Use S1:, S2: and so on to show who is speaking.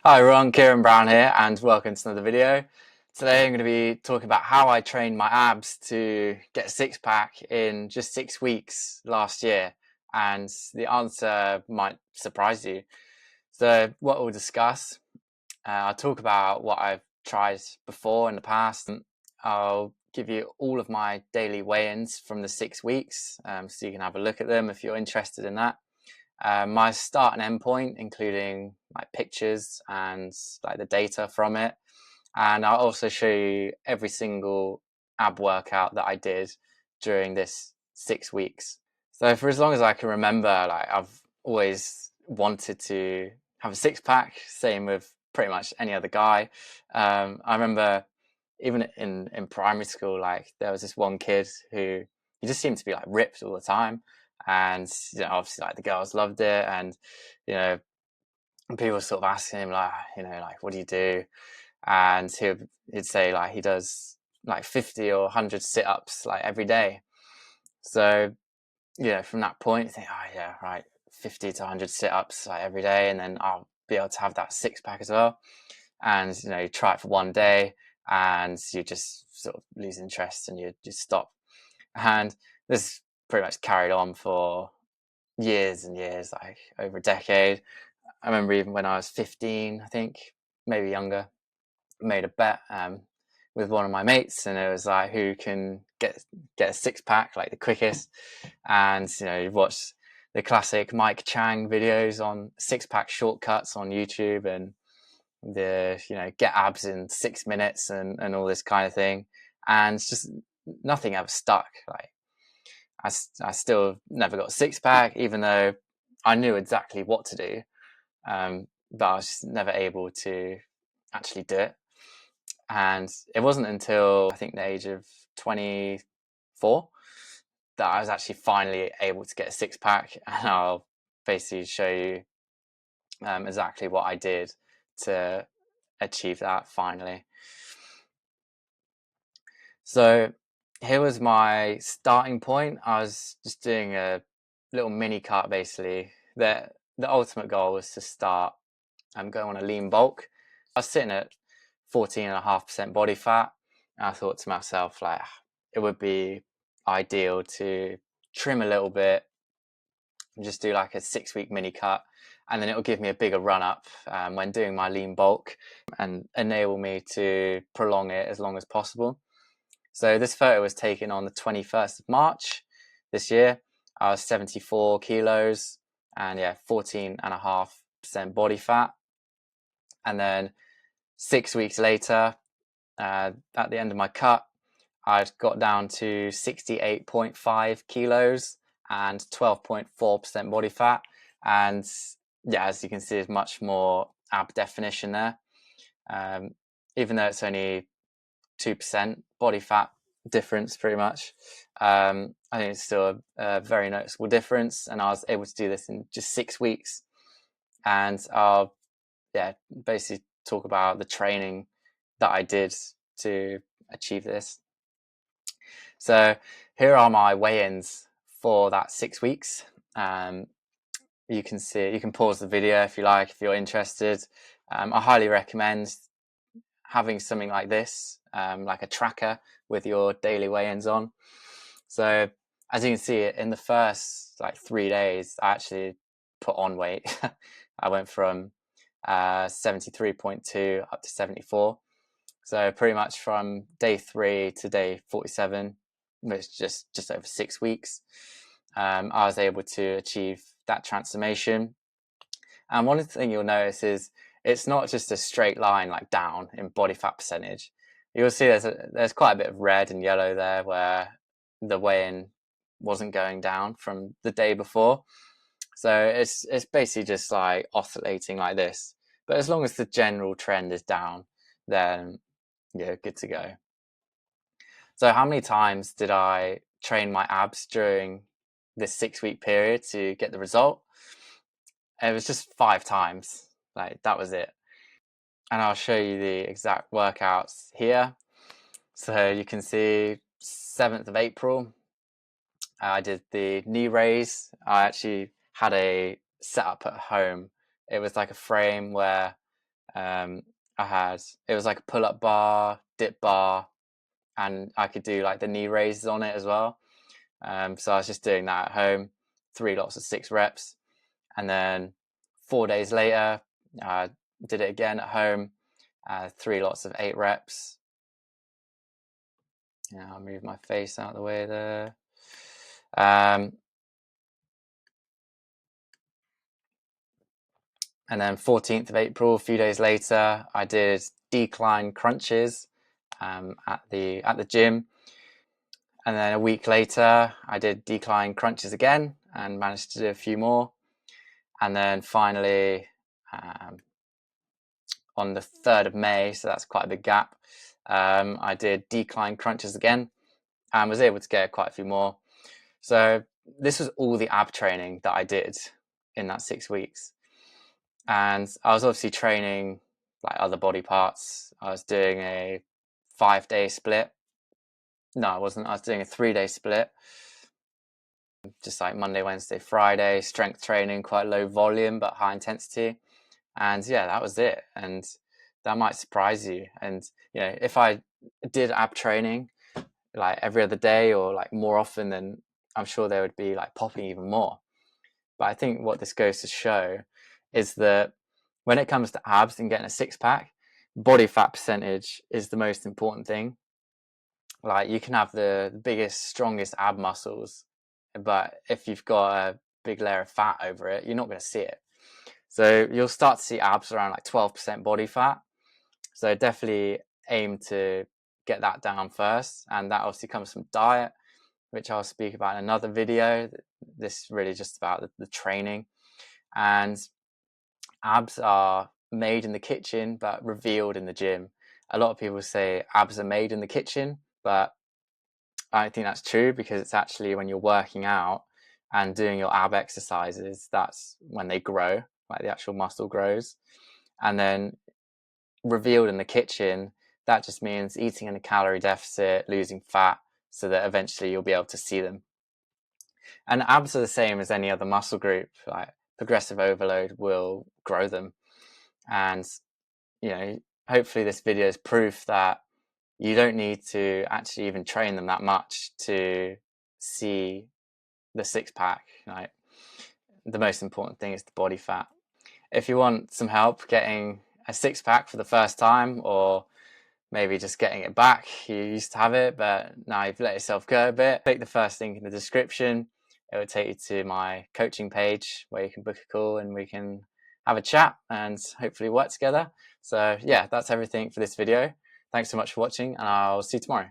S1: Hi everyone, Kieran Brown here and welcome to another video. Today I'm going to be talking about how I trained my abs to get a six pack in just 6 weeks last year, and the answer might surprise you. So what we'll discuss, I'll talk about what I've tried before in the past. I'll give you all of my daily weigh-ins from the 6 weeks, so you can have a look at them if you're interested in that. My start and end point, including like pictures and like the data from it. And I'll also show you every single ab workout that I did during this 6 weeks. So for as long as I can remember, like I've always wanted to have a six pack, same with pretty much any other guy. I remember even in primary school, like there was this one kid who he just seemed to be like ripped all the time, and obviously like the girls loved it, and you know people were sort of asking him like like what do you do, and he'd say like he does like 50 or 100 sit-ups like every day. So from that point you think, oh yeah, right, 50 to 100 sit-ups like every day, and then I'll be able to have that six pack as well. And you try it for one day and you just sort of lose interest and you just stop. And this pretty much carried on for years and years, like over a decade. I remember even when I was 15, I think, maybe younger, made a bet with one of my mates, and it was like who can get a six pack like the quickest. And you've watched the classic Mike Chang videos on six pack shortcuts on YouTube, and the get abs in 6 minutes and all this kind of thing, and it's just nothing ever stuck. Like I still never got a six pack, even though I knew exactly what to do, but I was just never able to actually do it. And it wasn't until I think the age of 24 that I was actually finally able to get a six pack, and I'll basically show you exactly what I did to achieve that finally. So here was my starting point. I was just doing a little mini cut basically. The ultimate goal was to start going on a lean bulk. I was sitting at 14.5% body fat, and I thought to myself, like, it would be ideal to trim a little bit and just do like a 6 week mini cut, and then it will give me a bigger run up when doing my lean bulk and enable me to prolong it as long as possible. So this photo was taken on the 21st of March this year. I was 74 kilos and 14.5% body fat. And then 6 weeks later, at the end of my cut, I'd got down to 68.5 kilos and 12.4% body fat. And as you can see, there's much more ab definition there. Even though it's only 2% body fat difference, pretty much. I think it's still a very noticeable difference, and I was able to do this in just 6 weeks. And I'll basically talk about the training that I did to achieve this. So here are my weigh-ins for that 6 weeks. You can pause the video if you like, if you're interested. I highly recommend having something like this, like a tracker with your daily weigh-ins on. So as you can see, in the first like 3 days, I actually put on weight. I went from 73.2 up to 74. So pretty much from day 3 to day 47, which is just over 6 weeks, I was able to achieve that transformation. And one thing you'll notice is it's not just a straight line like down in body fat percentage. You'll see there's quite a bit of red and yellow there where the weigh-in wasn't going down from the day before. So it's basically just like oscillating like this. But as long as the general trend is down, then good to go. So how many times did I train my abs during this 6 week period to get the result? It was just 5 times. Like that was it. And I'll show you the exact workouts here. So you can see 7th of April, I did the knee raise. I actually had a setup at home. It was like a frame where It was like a pull-up bar, dip bar, and I could do like the knee raises on it as well. So I was just doing that at home, 3 lots of 6 reps. And then 4 days later, I did it again at home, 3 lots of 8 reps. Yeah, I'll move my face out of the way there. And then 14th of April, a few days later, I did decline crunches at the gym. And then a week later, I did decline crunches again and managed to do a few more. And then finally, on the 3rd of May, so that's quite a big gap, I did decline crunches again and was able to get quite a few more. So this was all the ab training that I did in that 6 weeks. And I was obviously training like other body parts. I was doing a 5-day split. No, I wasn't. I was doing a 3-day split. Just like Monday, Wednesday, Friday, strength training, quite low volume, but high intensity. And yeah, that was it. And that might surprise you. And, you know, if I did ab training like every other day or like more often, then I'm sure they would be like popping even more. But I think what this goes to show is that when it comes to abs and getting a 6-pack, body fat percentage is the most important thing. Like you can have the biggest, strongest ab muscles, but if you've got a big layer of fat over it, you're not going to see it. So you'll start to see abs around like 12% body fat. So definitely aim to get that down first. And that obviously comes from diet, which I'll speak about in another video. This is really just about the training. And abs are made in the kitchen, but revealed in the gym. A lot of people say abs are made in the kitchen, but I don't think that's true, because it's actually when you're working out and doing your ab exercises, that's when they grow, like the actual muscle grows. And then revealed in the kitchen, that just means eating in a calorie deficit, losing fat, so that eventually you'll be able to see them. And abs are the same as any other muscle group. Like progressive overload will grow them. And, you know, hopefully this video is proof that you don't need to actually even train them that much to see the 6-pack. Like the most important thing is the body fat. If you want some help getting a 6-pack for the first time, or maybe just getting it back, you used to have it but now you've let yourself go a bit, click the first link in the description. It will take you to my coaching page where you can book a call and we can have a chat and hopefully work together. So yeah, that's everything for this video. Thanks so much for watching, and I'll see you tomorrow.